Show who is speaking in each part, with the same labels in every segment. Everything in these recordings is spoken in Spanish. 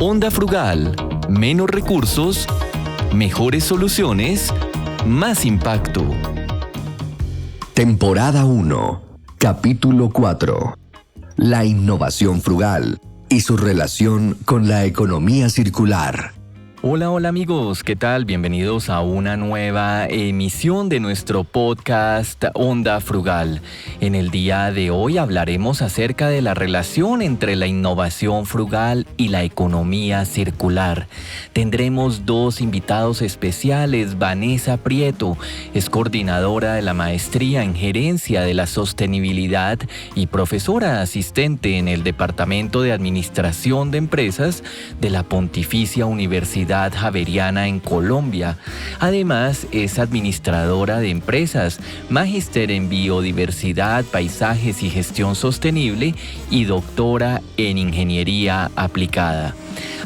Speaker 1: Onda Frugal, menos recursos, mejores soluciones, más impacto.
Speaker 2: Temporada 1, capítulo 4. La innovación frugal y su relación con la economía circular.
Speaker 1: Hola amigos, ¿qué tal? Bienvenidos a una nueva emisión de nuestro podcast Onda Frugal. En el día de hoy hablaremos acerca de la relación entre la innovación frugal y la economía circular. Tendremos dos invitados especiales. Vanessa Prieto es coordinadora de la maestría en gerencia de la sostenibilidad y profesora asistente en el Departamento de Administración de Empresas de la Pontificia Universidad Javeriana en Colombia. Además, es administradora de empresas, magíster en biodiversidad, paisajes y gestión sostenible y doctora en ingeniería aplicada.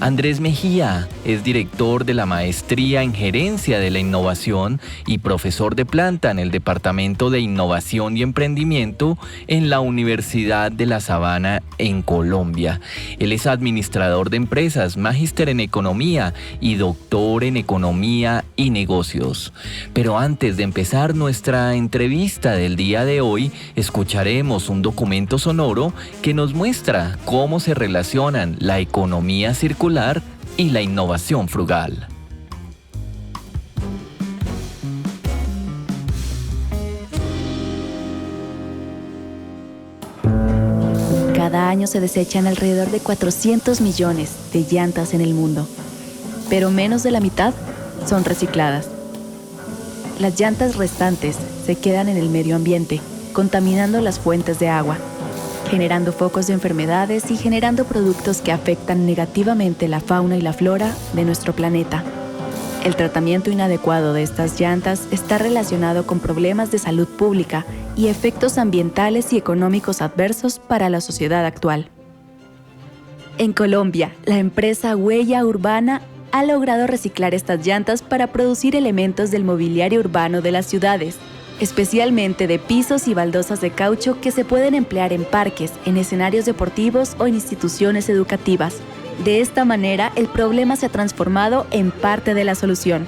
Speaker 1: Andrés Mejía es director de la maestría en gerencia de la innovación y profesor de planta en el Departamento de Innovación y Emprendimiento en la Universidad de La Sabana en Colombia. Él es administrador de empresas, magíster en economía y doctor en economía y negocios. Pero antes de empezar nuestra entrevista del día de hoy, escucharemos un documento sonoro que nos muestra cómo se relacionan la economía circular y la innovación frugal.
Speaker 3: Cada año se desechan alrededor de 400 millones de llantas en el mundo, pero menos de la mitad son recicladas. Las llantas restantes se quedan en el medio ambiente, contaminando las fuentes de agua, generando focos de enfermedades y generando productos que afectan negativamente la fauna y la flora de nuestro planeta. El tratamiento inadecuado de estas llantas está relacionado con problemas de salud pública y efectos ambientales y económicos adversos para la sociedad actual. En Colombia, la empresa Huella Urbana ha logrado reciclar estas llantas para producir elementos del mobiliario urbano de las ciudades, especialmente de pisos y baldosas de caucho que se pueden emplear en parques, en escenarios deportivos o en instituciones educativas. De esta manera, el problema se ha transformado en parte de la solución.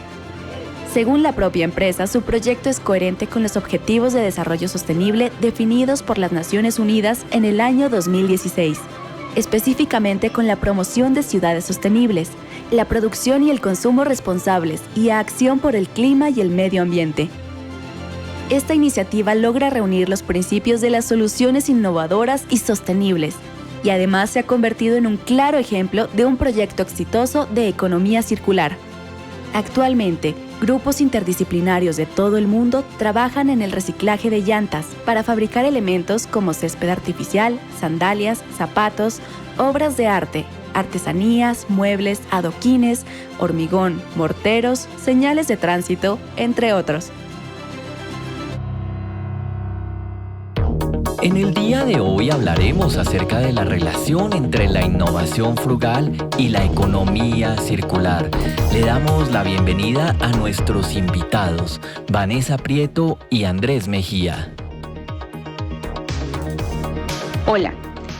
Speaker 3: Según la propia empresa, su proyecto es coherente con los Objetivos de Desarrollo Sostenible definidos por las Naciones Unidas en el año 2016, específicamente con la promoción de ciudades sostenibles, la producción y el consumo responsables y acción por el clima y el medio ambiente. Esta iniciativa logra reunir los principios de las soluciones innovadoras y sostenibles, y además se ha convertido en un claro ejemplo de un proyecto exitoso de economía circular. Actualmente, grupos interdisciplinarios de todo el mundo trabajan en el reciclaje de llantas para fabricar elementos como césped artificial, sandalias, zapatos, obras de arte, artesanías, muebles, adoquines, hormigón, morteros, señales de tránsito, entre otros.
Speaker 1: En el día de hoy hablaremos acerca de la relación entre la innovación frugal y la economía circular. Le damos la bienvenida a nuestros invitados, Vanessa Prieto y Andrés Mejía.
Speaker 4: Hola,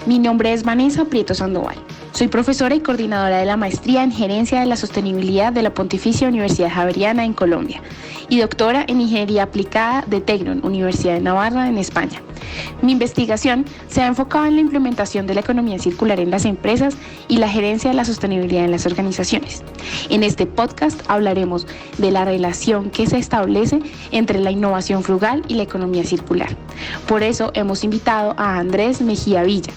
Speaker 4: mi nombre es Vanessa Prieto Sandoval. Soy profesora y coordinadora de la maestría en gerencia de la sostenibilidad de la Pontificia Universidad Javeriana en Colombia y doctora en ingeniería aplicada de Tecnon, Universidad de Navarra en España. Mi investigación se ha enfocado en la implementación de la economía circular en las empresas y la gerencia de la sostenibilidad en las organizaciones. En este podcast hablaremos de la relación que se establece entre la innovación frugal y la economía circular. Por eso hemos invitado a Andrés Mejía Villa,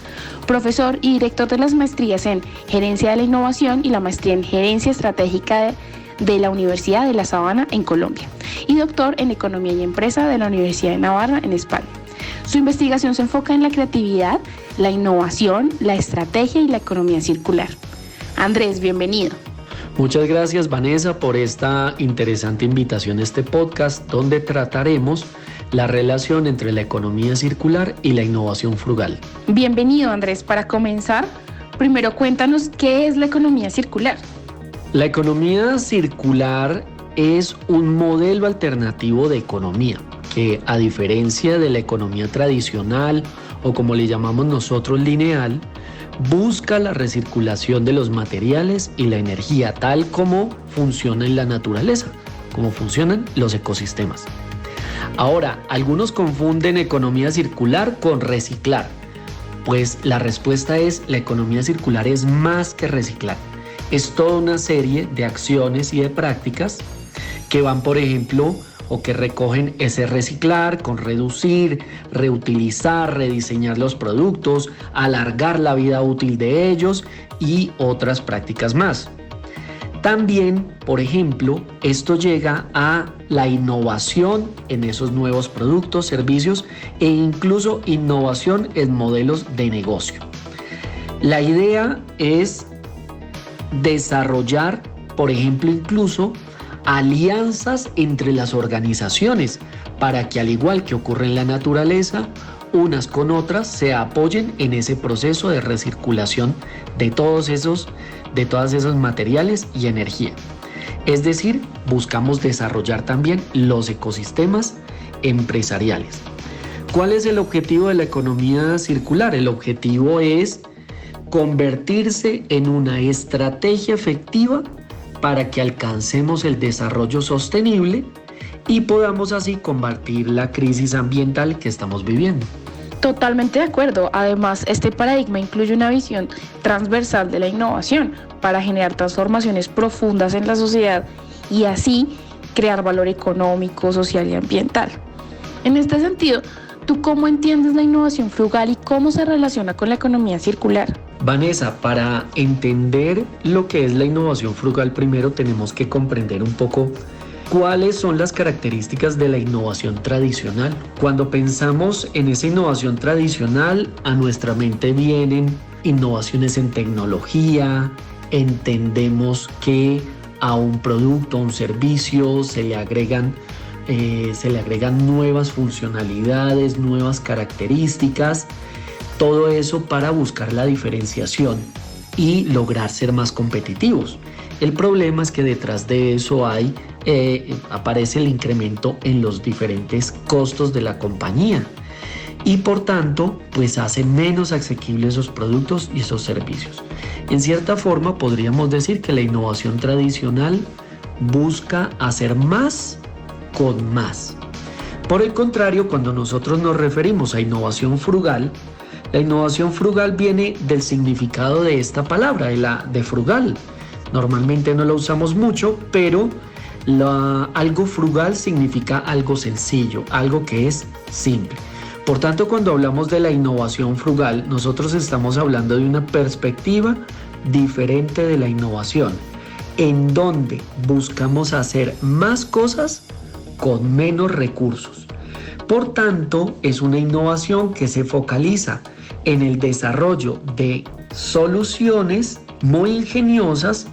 Speaker 4: profesor y director de las maestrías en Gerencia de la Innovación y la maestría en Gerencia Estratégica de la Universidad de La Sabana en Colombia y doctor en Economía y Empresa de la Universidad de Navarra en España. Su investigación se enfoca en la creatividad, la innovación, la estrategia y la economía circular. Andrés, bienvenido.
Speaker 5: Muchas gracias, Vanessa, por esta interesante invitación a este podcast donde trataremos la relación entre la economía circular y la innovación frugal.
Speaker 4: Bienvenido, Andrés. Para comenzar, primero cuéntanos qué es la economía circular.
Speaker 5: La economía circular es un modelo alternativo de economía que, a diferencia de la economía tradicional o como le llamamos nosotros lineal, busca la recirculación de los materiales y la energía, tal como funciona en la naturaleza, como funcionan los ecosistemas. Ahora, algunos confunden economía circular con reciclar. Pues la respuesta es: la economía circular es más que reciclar. Es toda una serie de acciones y de prácticas que van, por ejemplo, o que recogen ese reciclar con reducir, reutilizar, rediseñar los productos, alargar la vida útil de ellos y otras prácticas más. También, por ejemplo, esto llega a la innovación en esos nuevos productos, servicios e incluso innovación en modelos de negocio. La idea es desarrollar, por ejemplo, incluso alianzas entre las organizaciones para que, al igual que ocurre en la naturaleza, unas con otras se apoyen en ese proceso de recirculación de todos esos materiales y energía. Es decir, buscamos desarrollar también los ecosistemas empresariales. ¿Cuál es el objetivo de la economía circular? El objetivo es convertirse en una estrategia efectiva para que alcancemos el desarrollo sostenible y podamos así combatir la crisis ambiental que estamos viviendo.
Speaker 4: Totalmente de acuerdo. Además, este paradigma incluye una visión transversal de la innovación para generar transformaciones profundas en la sociedad y así crear valor económico, social y ambiental. En este sentido, ¿tú cómo entiendes la innovación frugal y cómo se relaciona con la economía circular?
Speaker 5: Vanessa, para entender lo que es la innovación frugal, primero tenemos que comprender un poco ¿cuáles son las características de la innovación tradicional? Cuando pensamos en esa innovación tradicional, a nuestra mente vienen innovaciones en tecnología, entendemos que a un producto, a un servicio se le agregan nuevas funcionalidades, nuevas características, todo eso para buscar la diferenciación y lograr ser más competitivos. El problema es que detrás de eso aparece el incremento en los diferentes costos de la compañía y por tanto pues hace menos asequibles esos productos y esos servicios. En cierta forma podríamos decir que la innovación tradicional busca hacer más con más. Por el contrario, cuando nosotros nos referimos a innovación frugal, la innovación frugal viene del significado de esta palabra, de frugal. Normalmente no lo usamos mucho, pero algo frugal significa algo sencillo, algo que es simple. Por tanto, cuando hablamos de la innovación frugal, nosotros estamos hablando de una perspectiva diferente de la innovación, en donde buscamos hacer más cosas con menos recursos. Por tanto, es una innovación que se focaliza en el desarrollo de soluciones muy ingeniosas,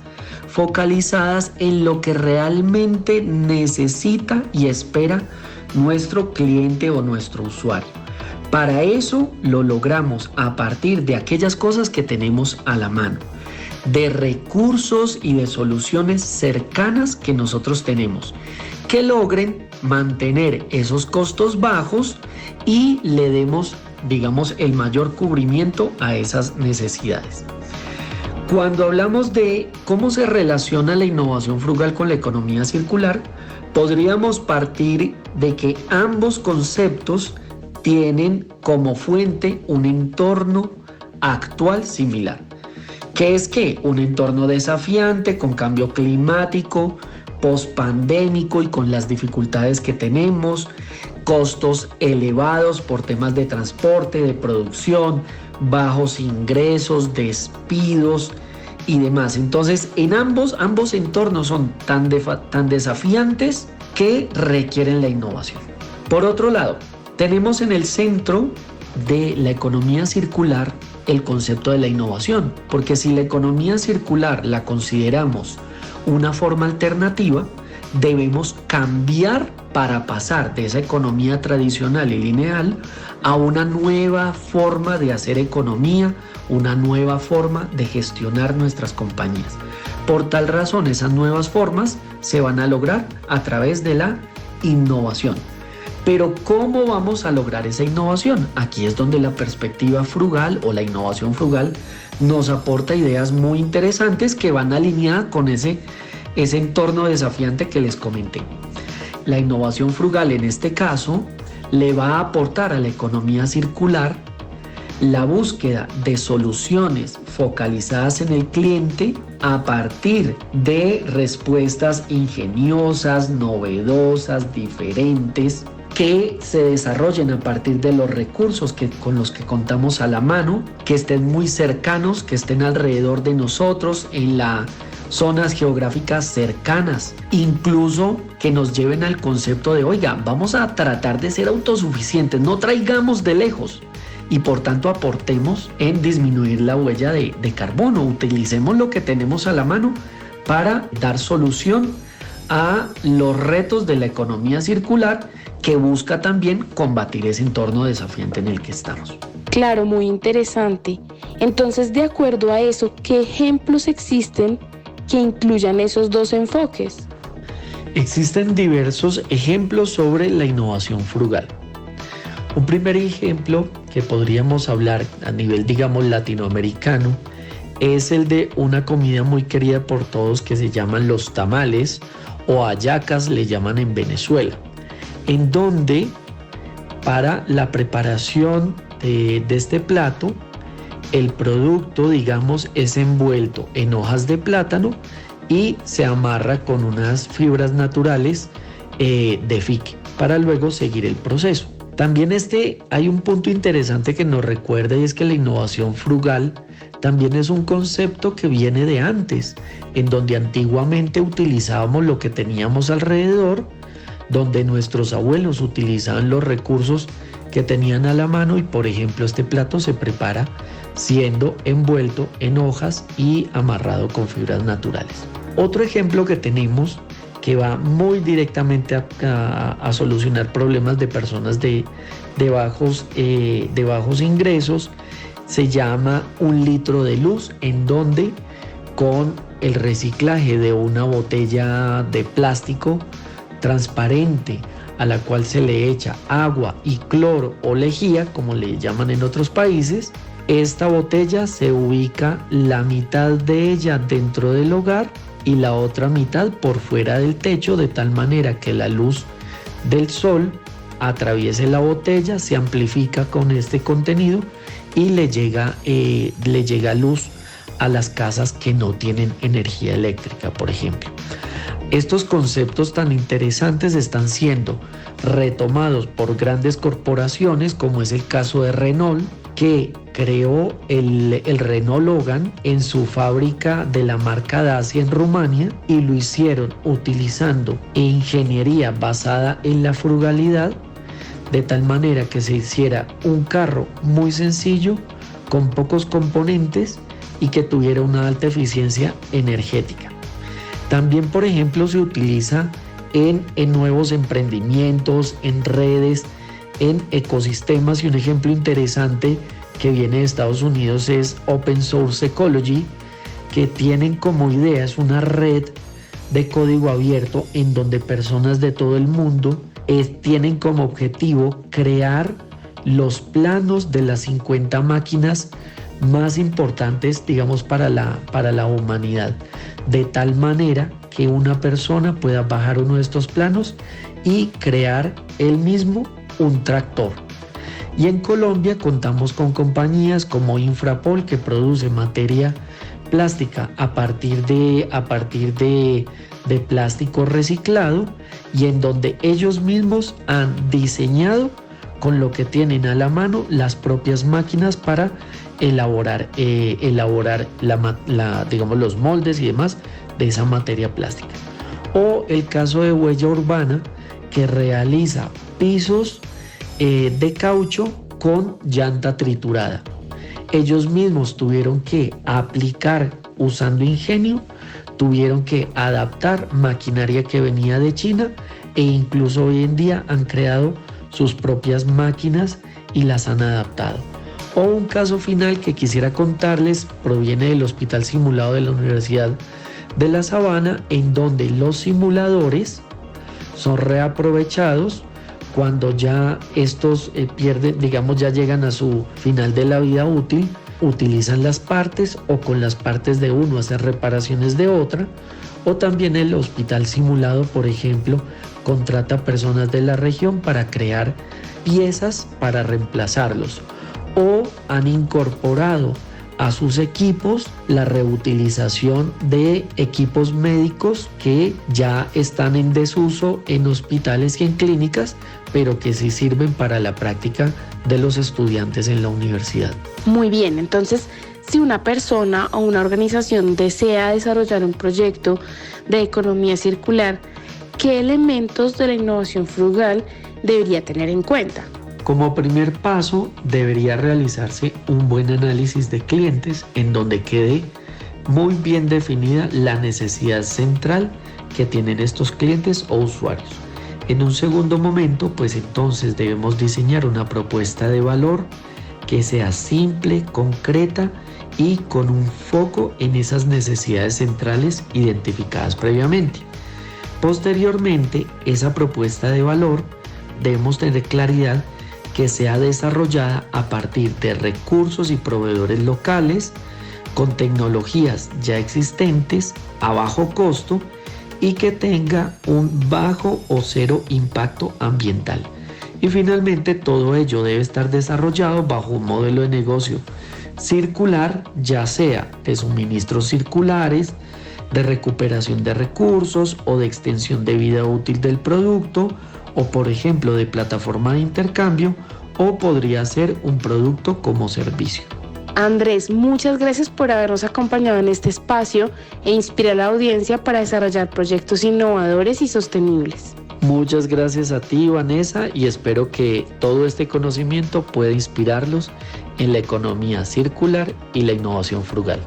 Speaker 5: focalizadas en lo que realmente necesita y espera nuestro cliente o nuestro usuario. Para eso lo logramos a partir de aquellas cosas que tenemos a la mano, de recursos y de soluciones cercanas que nosotros tenemos, que logren mantener esos costos bajos y le demos, digamos, el mayor cubrimiento a esas necesidades. Cuando hablamos de cómo se relaciona la innovación frugal con la economía circular, podríamos partir de que ambos conceptos tienen como fuente un entorno actual similar. ¿Qué es qué? Un entorno desafiante con cambio climático, pospandémico y con las dificultades que tenemos, costos elevados por temas de transporte, de producción, bajos ingresos, despidos y demás. Entonces, en ambos entornos son tan desafiantes que requieren la innovación. Por otro lado, tenemos en el centro de la economía circular el concepto de la innovación, porque si la economía circular la consideramos una forma alternativa, debemos cambiar para pasar de esa economía tradicional y lineal a una nueva forma de hacer economía, una nueva forma de gestionar nuestras compañías. Por tal razón, esas nuevas formas se van a lograr a través de la innovación. Pero ¿cómo vamos a lograr esa innovación? Aquí es donde la perspectiva frugal o la innovación frugal nos aporta ideas muy interesantes que van alineadas con ese entorno desafiante que les comenté. La innovación frugal en este caso le va a aportar a la economía circular la búsqueda de soluciones focalizadas en el cliente a partir de respuestas ingeniosas, novedosas, diferentes, que se desarrollen a partir de los recursos con los que contamos a la mano, que estén muy cercanos, que estén alrededor de nosotros, en las zonas geográficas cercanas, incluso que nos lleven al concepto de, oiga, vamos a tratar de ser autosuficientes, no traigamos de lejos y por tanto aportemos en disminuir la huella de carbono, utilicemos lo que tenemos a la mano para dar solución a los retos de la economía circular, que busca también combatir ese entorno desafiante en el que estamos.
Speaker 4: Claro, muy interesante. Entonces, de acuerdo a eso, ¿qué ejemplos existen que incluyan esos dos enfoques?
Speaker 5: Existen diversos ejemplos sobre la innovación frugal. Un primer ejemplo que podríamos hablar a nivel, digamos, latinoamericano es el de una comida muy querida por todos que se llaman los tamales o hallacas, le llaman en Venezuela, en donde para la preparación de este plato, el producto, digamos, es envuelto en hojas de plátano y se amarra con unas fibras naturales de fique para luego seguir el proceso. También hay un punto interesante que nos recuerda, y es que la innovación frugal también es un concepto que viene de antes, en donde antiguamente utilizábamos lo que teníamos alrededor, donde nuestros abuelos utilizaban los recursos que tenían a la mano, y por ejemplo este plato se prepara siendo envuelto en hojas y amarrado con fibras naturales. Otro ejemplo que tenemos que va muy directamente a solucionar problemas de personas de bajos ingresos se llama 1 litro de luz, en donde con el reciclaje de una botella de plástico transparente a la cual se le echa agua y cloro o lejía, como le llaman en otros países, esta botella se ubica la mitad de ella dentro del hogar y la otra mitad por fuera del techo, de tal manera que la luz del sol atraviese la botella, se amplifica con este contenido y le llega luz a las casas que no tienen energía eléctrica, por ejemplo. Estos conceptos tan interesantes están siendo retomados por grandes corporaciones, como es el caso de Renault, que creó el Renault Logan en su fábrica de la marca Dacia en Rumania, y lo hicieron utilizando ingeniería basada en la frugalidad, de tal manera que se hiciera un carro muy sencillo, con pocos componentes y que tuviera una alta eficiencia energética. También, por ejemplo, se utiliza en nuevos emprendimientos, en redes, en ecosistemas, y un ejemplo interesante que viene de Estados Unidos es Open Source Ecology, que tienen como idea, es una red de código abierto en donde personas de todo el mundo tienen como objetivo crear los planos de las 50 máquinas más importantes, digamos, para la humanidad, de tal manera que una persona pueda bajar uno de estos planos y crear él mismo un tractor. Y en Colombia contamos con compañías como Infrapol, que produce materia plástica a partir de plástico reciclado, y en donde ellos mismos han diseñado con lo que tienen a la mano las propias máquinas para elaborar digamos, los moldes y demás de esa materia plástica. O el caso de Huella Urbana, que realiza pisos de caucho con llanta triturada. Ellos mismos tuvieron que aplicar, usando ingenio, tuvieron que adaptar maquinaria que venía de China, e incluso hoy en día han creado sus propias máquinas y las han adaptado. O un caso final que quisiera contarles proviene del Hospital Simulado de la Universidad de La Sabana, en donde los simuladores son reaprovechados cuando ya estos pierden, digamos, ya llegan a su final de la vida útil, utilizan las partes o con las partes de uno hacer reparaciones de otra, o también el hospital simulado, por ejemplo, contrata personas de la región para crear piezas para reemplazarlos, o han incorporado a sus equipos la reutilización de equipos médicos que ya están en desuso en hospitales y en clínicas, pero que sí sirven para la práctica de los estudiantes en la universidad.
Speaker 4: Muy bien, entonces, si una persona o una organización desea desarrollar un proyecto de economía circular, ¿qué elementos de la innovación frugal debería tener en cuenta?
Speaker 5: Como primer paso, debería realizarse un buen análisis de clientes en donde quede muy bien definida la necesidad central que tienen estos clientes o usuarios. En un segundo momento, pues entonces debemos diseñar una propuesta de valor que sea simple, concreta y con un foco en esas necesidades centrales identificadas previamente. Posteriormente, esa propuesta de valor debemos tener claridad que sea desarrollada a partir de recursos y proveedores locales, con tecnologías ya existentes, a bajo costo y que tenga un bajo o cero impacto ambiental. Y finalmente todo ello debe estar desarrollado bajo un modelo de negocio circular, ya sea de suministros circulares, de recuperación de recursos o de extensión de vida útil del producto, o por ejemplo de plataforma de intercambio, o podría ser un producto como servicio.
Speaker 4: Andrés, muchas gracias por habernos acompañado en este espacio e inspirar a la audiencia para desarrollar proyectos innovadores y sostenibles.
Speaker 5: Muchas gracias a ti, Vanessa, y espero que todo este conocimiento pueda inspirarlos en la economía circular y la innovación frugal.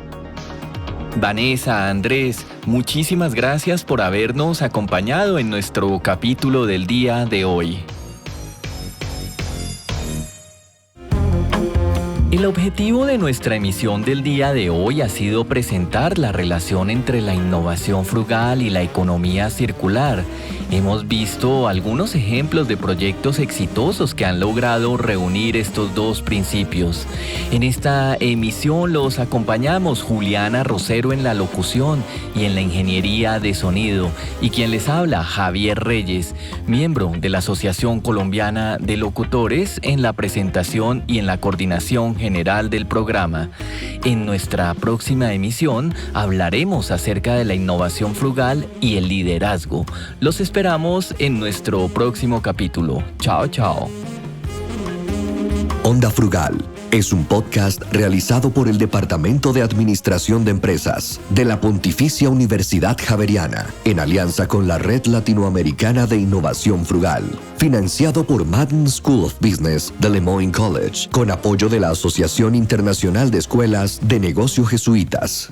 Speaker 1: Vanessa, Andrés, muchísimas gracias por habernos acompañado en nuestro capítulo del día de hoy. El objetivo de nuestra emisión del día de hoy ha sido presentar la relación entre la innovación frugal y la economía circular. Hemos visto algunos ejemplos de proyectos exitosos que han logrado reunir estos dos principios. En esta emisión los acompañamos Juliana Rosero en la locución y en la ingeniería de sonido, y quien les habla, Javier Reyes, miembro de la Asociación Colombiana de Locutores, en la presentación y en la coordinación general del programa. En nuestra próxima emisión hablaremos acerca de la innovación frugal y el liderazgo. Los esperamos en nuestro próximo capítulo. Chao, chao.
Speaker 2: Onda Frugal es un podcast realizado por el Departamento de Administración de Empresas de la Pontificia Universidad Javeriana, en alianza con la Red Latinoamericana de Innovación Frugal, financiado por Madden School of Business de Lemoyne College, con apoyo de la Asociación Internacional de Escuelas de Negocio Jesuitas.